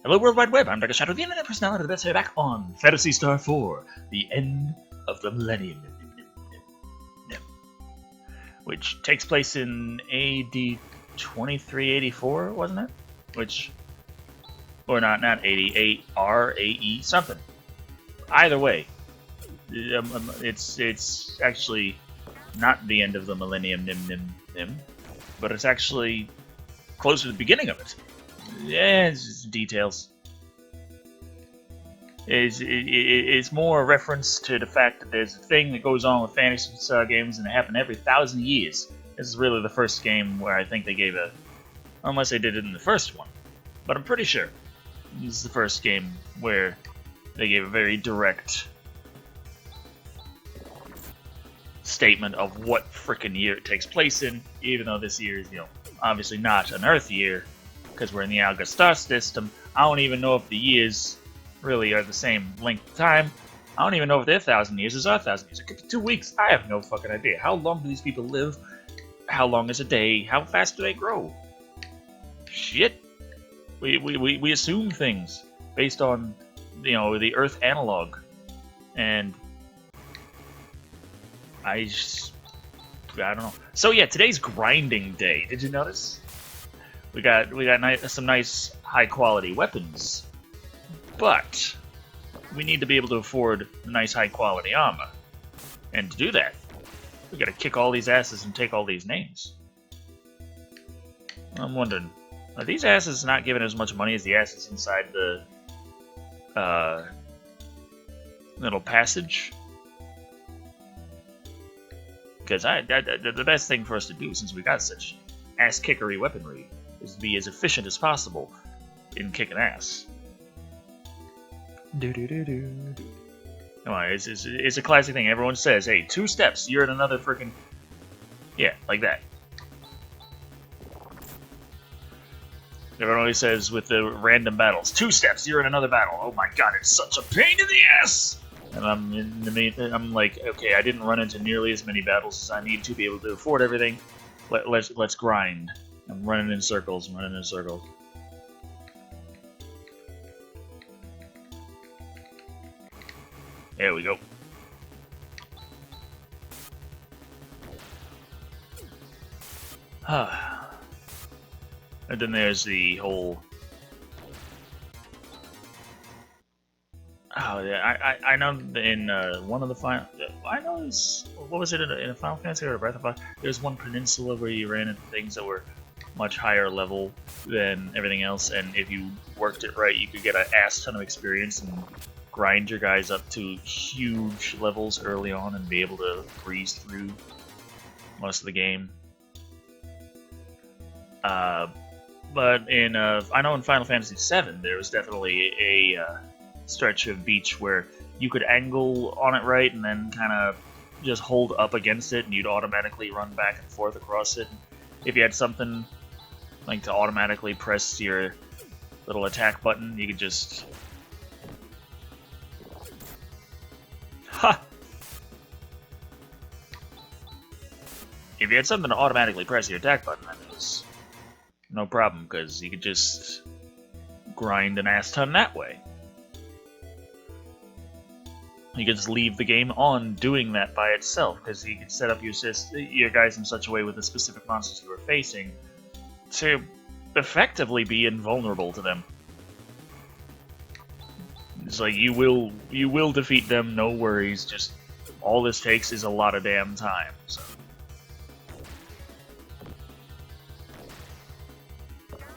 Hello, World Wide Web. I'm Dr. Shado, the internet personality of the best here, back on Phantasy Star 4, the end of the millennium, which takes place in AD 2384, wasn't it? Which, or not 88, RAE, something. Either way, it's actually not the end of the millennium, but it's actually closer to the beginning of it. Yeah, it's just details. It's more a reference to the fact that there's a thing that goes on with fantasy star games, and it happened every 1,000 years. This is really the first game where I think they gave a, unless they did it in the first one, but I'm pretty sure this is the first game where they gave a very direct statement of what frickin' year it takes place in, even though this year is, obviously not an Earth year, because we're in the Alga star system. I don't even know if the years really are the same length of time. I don't even know if their 1,000 years is our 1,000 years. It could be 2 weeks. I have no fucking idea. How long do these people live? How long is a day? How fast do they grow? Shit. We assume things based on, the Earth analog. And I don't know. So yeah, today's grinding day. Did you notice? We got some nice high quality weapons, but we need to be able to afford nice high quality armor. And to do that, we gotta kick all these asses and take all these names. I'm wondering, are these asses not given as much money as the asses inside the little passage? Because the best thing for us to do, since we got such ass-kickery weaponry, is to be as efficient as possible in kicking ass. Come on, it's a classic thing. Everyone says, hey, 2 steps, you're in another freaking... Yeah, like that. Everyone always says with the random battles, 2 steps, you're in another battle. Oh my god, it's such a pain in the ass! And I'm like, okay, I didn't run into nearly as many battles as I need to be able to afford everything. Let's grind. I'm running in circles, There we go. And then there's the whole... Oh yeah, I know in one of the final... I know it's... What was it in a Final Fantasy or a Breath of Fire? There's one peninsula where you ran into things that were much higher level than everything else, and if you worked it right, you could get an ass ton of experience and grind your guys up to huge levels early on and be able to breeze through most of the game. But in I know in Final Fantasy VII there was definitely a stretch of beach where you could angle on it right and then kind of just hold up against it and you'd automatically run back and forth across it. If you had something like to automatically press your little attack button, you could just... Ha! If you had something to automatically press your attack button, that was no problem, because you could just grind an ass ton that way. You could just leave the game on doing that by itself, because you could set up your guys in such a way with the specific monsters you were facing to effectively be invulnerable to them. It's like you will defeat them, no worries. Just all this takes is a lot of damn time. So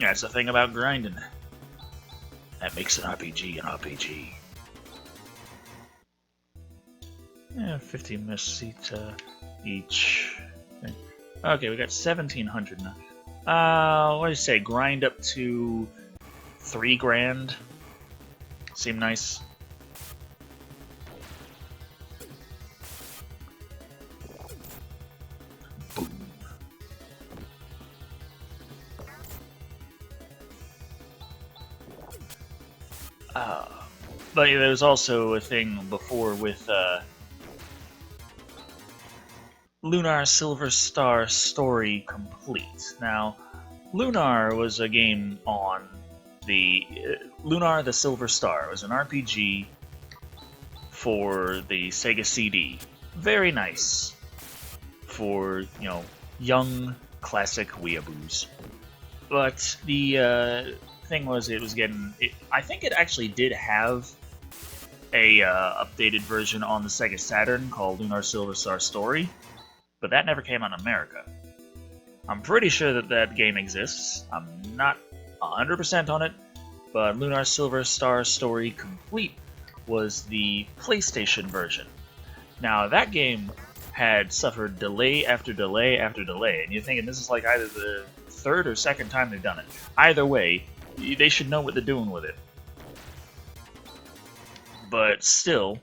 yeah, that's the thing about grinding. That makes an RPG an RPG. Yeah, 15 seats each. Okay, we got 1,700 now. What do you say? Grind up to 3 grand. Seem nice. Boom. But yeah, there was also a thing before with Lunar Silver Star Story Complete. Now, Lunar was a game on the Lunar the Silver Star. It was an RPG for the Sega CD. Very nice for, you know, young classic weeaboos. But the thing was, it was getting... I think it actually did have a updated version on the Sega Saturn called Lunar Silver Star Story, but that never came out in America. I'm pretty sure that that game exists. I'm not 100% on it, but Lunar Silver Star Story Complete was the PlayStation version. Now, that game had suffered delay after delay after delay, and you're thinking this is like either the third or second time they've done it. Either way, they should know what they're doing with it. But still,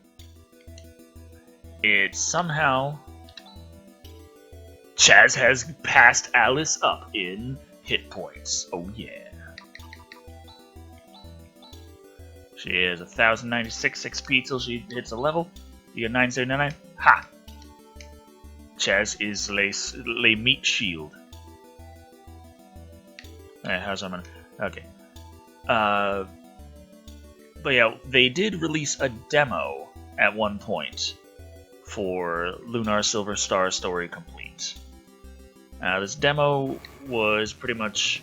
it somehow... Chaz has passed Alice up in hit points. Oh yeah. She has 1,096 XP till she hits a level. You get 979. Ha! Chaz is Le Meat Shield. Alright, how's that? Okay. But yeah, they did release a demo at one point for Lunar Silver Star Story Complete. This demo was pretty much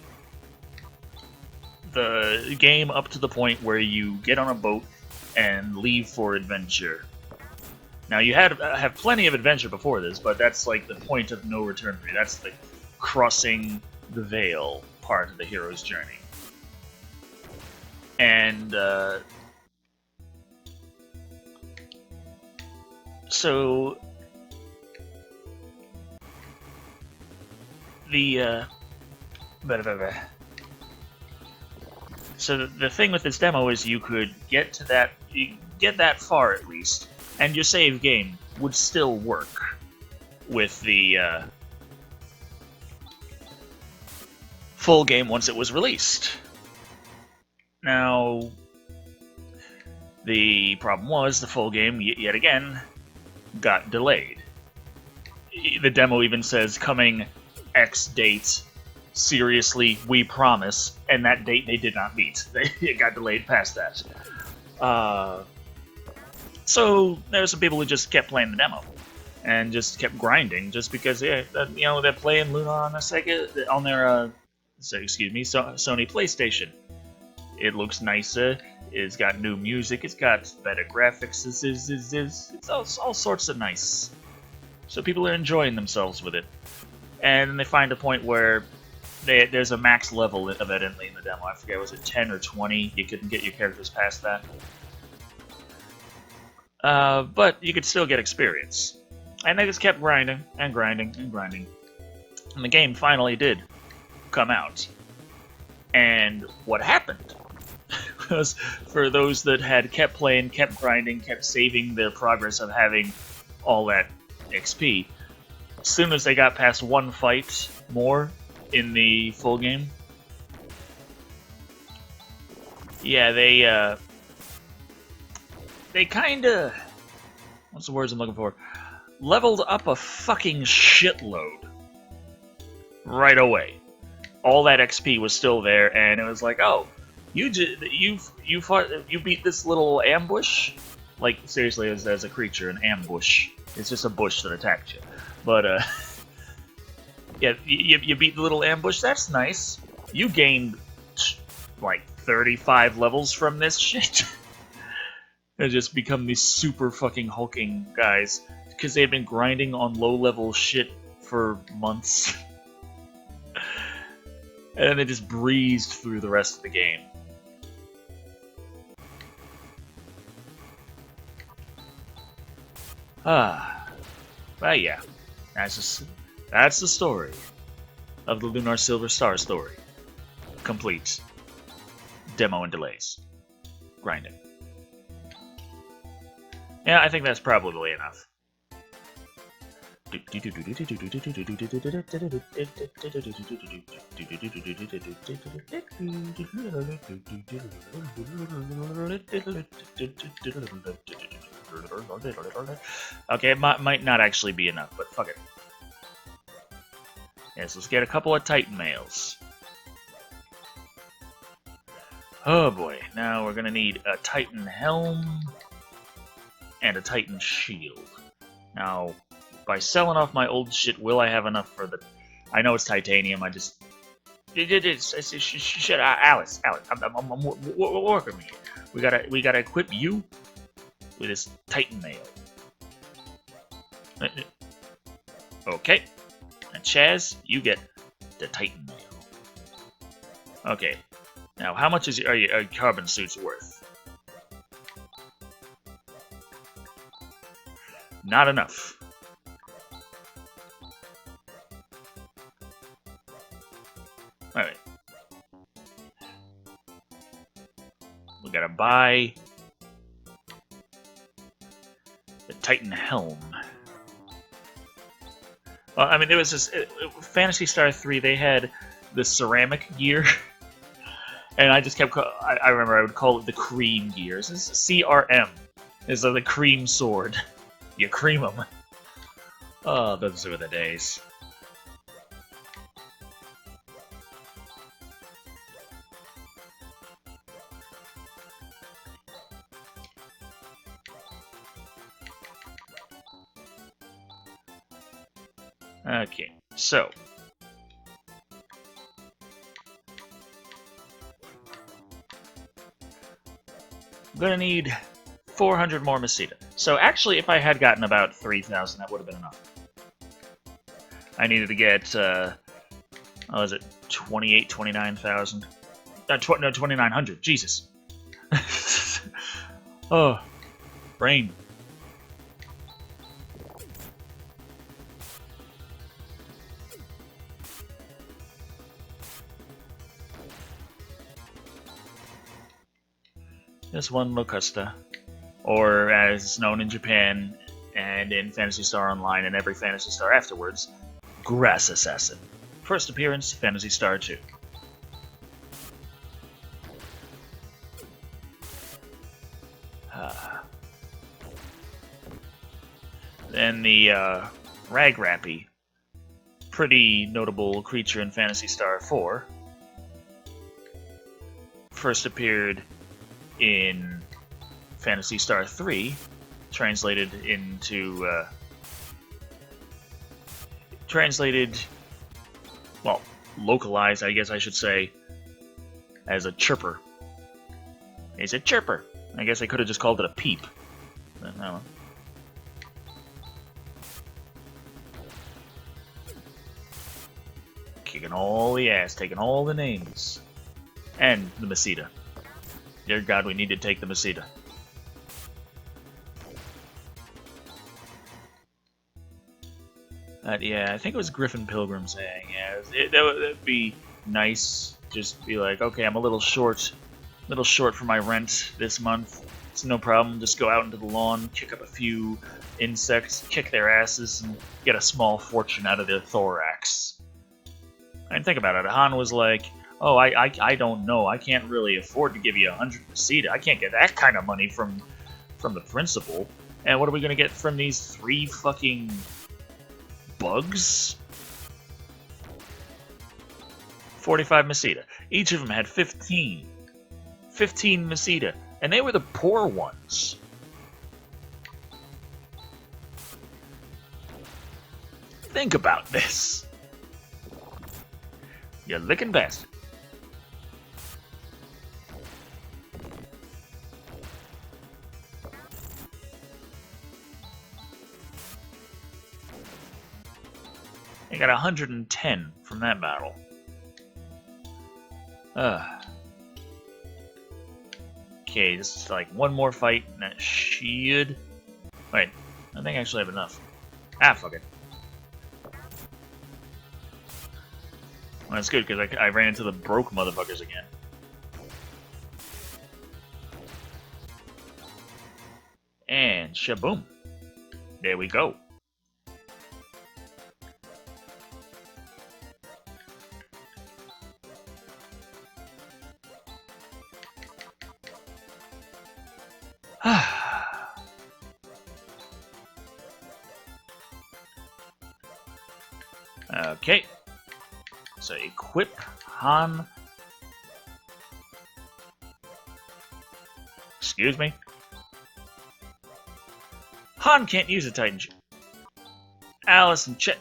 the game up to the point where you get on a boat and leave for adventure. Now, you have plenty of adventure before this, but that's like the point of no return for you. That's the crossing the veil part of the hero's journey. And, so... So the thing with this demo is you could get to that far at least, and your save game would still work with the full game once it was released. Now, the problem was the full game, yet again, got delayed. The demo even says, coming X date, seriously, we promise, and that date they did not meet. It got delayed past that. So there were some people who just kept playing the demo and just kept grinding, just because they're playing Luna on their Sega, on their Sony PlayStation. It looks nicer. It's got new music. It's got better graphics. It's all sorts of nice. So people are enjoying themselves with it. And they find a point where there's a max level, evidently, in the demo. I forget, was it 10 or 20? You couldn't get your characters past that. But you could still get experience. And they just kept grinding, and grinding, and grinding. And the game finally did come out. And what happened was, for those that had kept playing, kept grinding, kept saving their progress of having all that XP, as soon as they got past one fight more in the full game, yeah, they kinda, what's the words I'm looking for? Leveled up a fucking shitload right away. All that XP was still there, and it was like, oh, you beat this little ambush? Like, seriously, as a creature, an ambush. It's just a bush that attacked you. But, yeah, you beat the little ambush, that's nice. You gained, like, 35 levels from this shit. And just become these super fucking hulking guys. Because they've been grinding on low-level shit for months. And then they just breezed through the rest of the game. But yeah, that's the story of the Lunar Silver Star story. Complete. Demo and delays. Grinding. Yeah, I think that's probably enough. Okay, it might not actually be enough, but fuck it. Yes, let's get a couple of Titan males. Oh boy, now we're gonna need a Titan helm and a Titan shield. Now, by selling off my old shit, will I have enough for the... I know it's titanium, I just... Shit, Alice, I'm working with you. We gotta equip you with this Titan mail. Okay. And Chaz, you get the Titan mail. Okay. Now, how much are your carbon suits worth? Not enough. Alright. We gotta buy the Titan helm. Well, I mean, there was this... Phantasy Star 3, they had the ceramic gear. And I just kept... I remember I would call it the cream gear. This is CRM. It's the cream sword. You cream them. Oh, those were the days. Okay, so... I'm gonna need 400 more Mesita. So actually, if I had gotten about 3,000, that would have been enough. I needed to get, what was it, 29,000? No, 2,900, Jesus. Oh, brain. This one Locusta, or as it's known in Japan and in Phantasy Star Online and every Phantasy Star afterwards, Grass Assassin. First appearance, Phantasy Star 2. Then the Ragrappy, pretty notable creature in Phantasy Star 4, first appeared in Phantasy Star 3, translated, well, localized, I guess I should say, as a chirper. He's a chirper. I guess I could have just called it a peep. But no. Kicking all the ass, taking all the names. And the Mesita. Dear God, we need to take the Mesita. Yeah, I think it was Griffin Pilgrim saying, yeah, that'd be nice. Just be like, okay, I'm a little short for my rent this month. It's no problem. Just go out into the lawn, kick up a few insects, kick their asses, and get a small fortune out of their thorax. And think about it. Han was like, oh, I don't know. I can't really afford to give you 100 Mesita. I can't get that kind of money from the principal. And what are we going to get from these 3 fucking bugs? 45 Mesita. Each of them had 15. 15 Mesita. And they were the poor ones. Think about this. You licking bastard. I got 110 from that battle. Okay, this is like one more fight, and that should... Wait, I think I actually have enough. Ah, fuck it. Well, that's good, because I ran into the broke motherfuckers again. And shaboom. There we go. Okay. So equip Han. Excuse me? Han can't use a Titan Shield. Alice and Chet.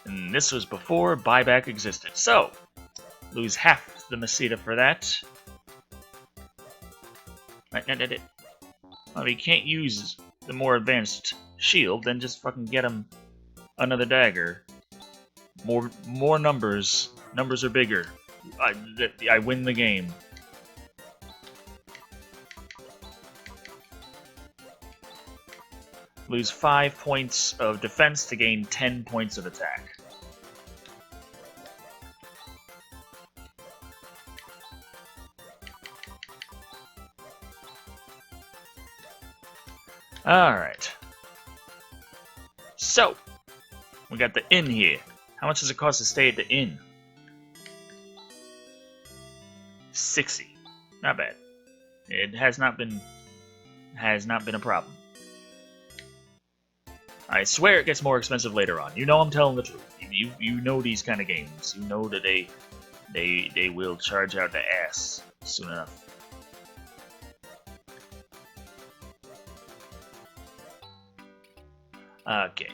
And this was before buyback existed, so lose half the Meseta for that. Well, if he can't use the more advanced shield, then just fucking get him another dagger. More numbers. Numbers are bigger. I win the game. Lose 5 points of defense to gain 10 points of attack. Alright. So, we got the inn here. How much does it cost to stay at the inn? 60. Not bad. It has not been a problem. I swear it gets more expensive later on. You know I'm telling the truth. You know these kind of games. You know that they will charge out the ass soon enough. Okay.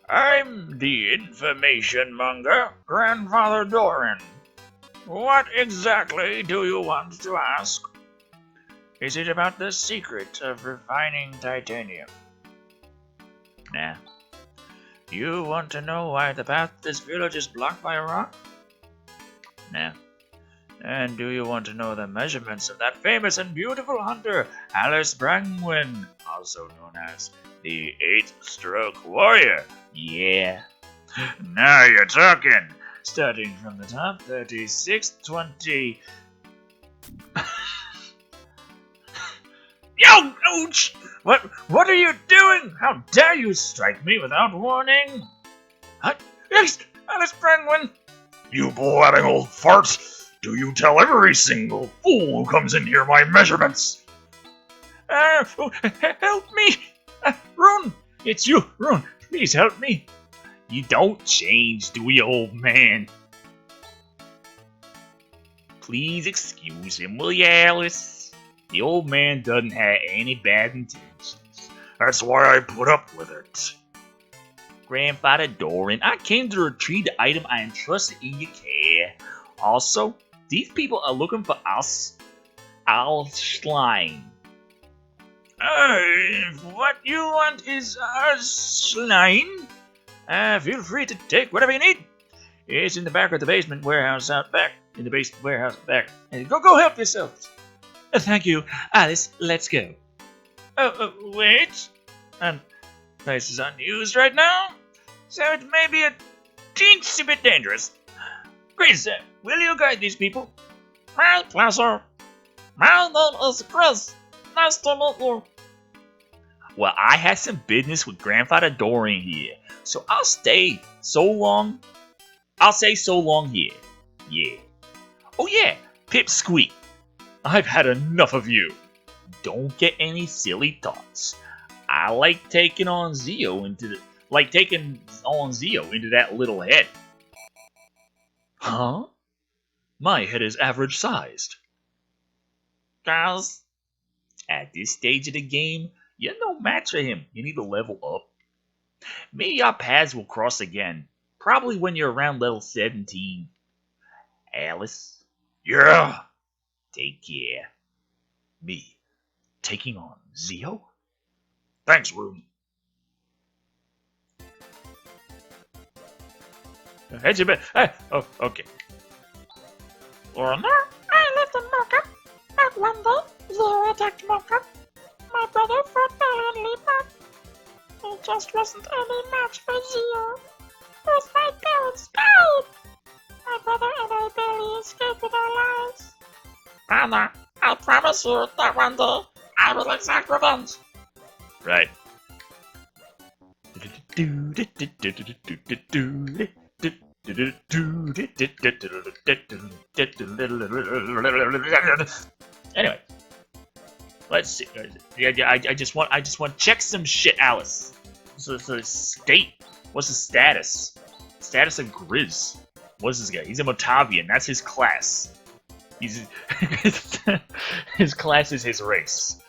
I'm the information monger, Grandfather Doran. What exactly do you want to ask? Is it about the secret of refining titanium? Nah. You want to know why the path to this village is blocked by a rock? Nah. And do you want to know the measurements of that famous and beautiful hunter, Alice Brangwyn, also known as the 8-stroke warrior? Yeah. Now you're talking. Starting from the top, 36, 20... Yo, ouch! What are you doing? How dare you strike me without warning? Yes, Alice Brangwyn! You blabbing old fart! Do you tell every single fool who comes in here my measurements? Help me! Rune! It's you, Rune! Please help me! You don't change, do you, old man? Please excuse him, will you, Alice? The old man doesn't have any bad intentions. That's why I put up with it. Grandfather Doran, I came to retrieve the item I entrusted in your care. Also, these people are looking for us. Our Schlein. What you want is our Schlein? Feel free to take whatever you need. It's in the back of the basement warehouse out back. In the basement warehouse out back. And go help yourselves. Thank you, Alice. Let's go. Wait. Place is unused right now, so it may be a teensy bit dangerous. Great, sir. Will you guide these people? My pleasure. My name is Chris. Nice to meet you. Well, I had some business with Grandfather Doran here, so I'll stay so long. I'll say so long here. Yeah. Oh yeah, Pipsqueak. I've had enough of you. Don't get any silly thoughts. I like taking on Zio into that little head. Huh? My head is average sized. Guys, at this stage of the game, you're no match for him. You need to level up. Maybe our paths will cross again. Probably when you're around level 17. Alice? Yeah? Take care. Me taking on Zio? Thanks, Rune. Heads your bed. Oh, okay. You know, I lived in Mocha, but one day, Zero attacked Mocha. My brother fought valiantly, but he just wasn't any match for Zero. Both my parents died. My brother and I barely escaped with our lives. Anna, I promise you that one day I will exact revenge. Right. Anyway, let's see. I just want to check some shit, Alice. So state. What's the status? Status of Grizz. What's this guy? He's a Motavian. That's his class. He's his class is his race.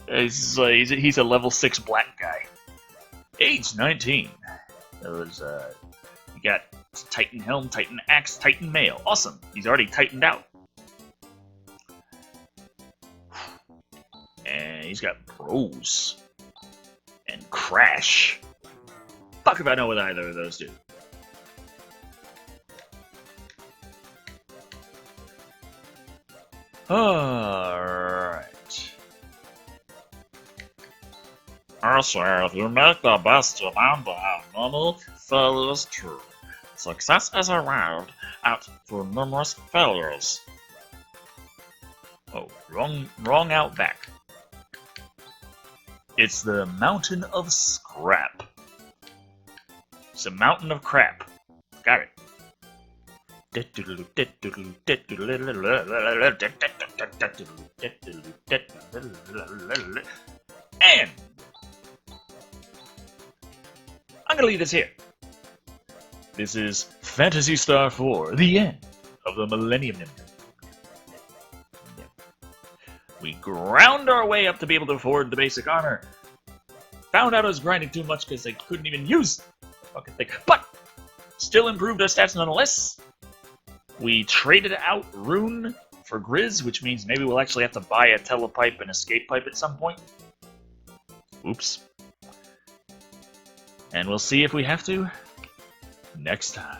He's a level 6 black guy. Age 19. You got Titan Helm, Titan Axe, Titan Mail. Awesome. He's already tightened out. And he's got Bros. And Crash. Fuck if I know what either of those do. Alright. Also, you make the best of many failures true. Success is arrived at through numerous failures. Oh, wrong outback. It's the Mountain of Scrap. It's a mountain of crap. Got it. And I'm gonna leave this here. This is Phantasy Star 4, the end of the Millennium Nimble. We ground our way up to be able to afford the basic armor. Found out I was grinding too much because I couldn't even use the fucking thing. But still improved our stats nonetheless. We traded out Rune for Grizz, which means maybe we'll actually have to buy a telepipe and escape pipe at some point. Oops. And we'll see if we have to next time.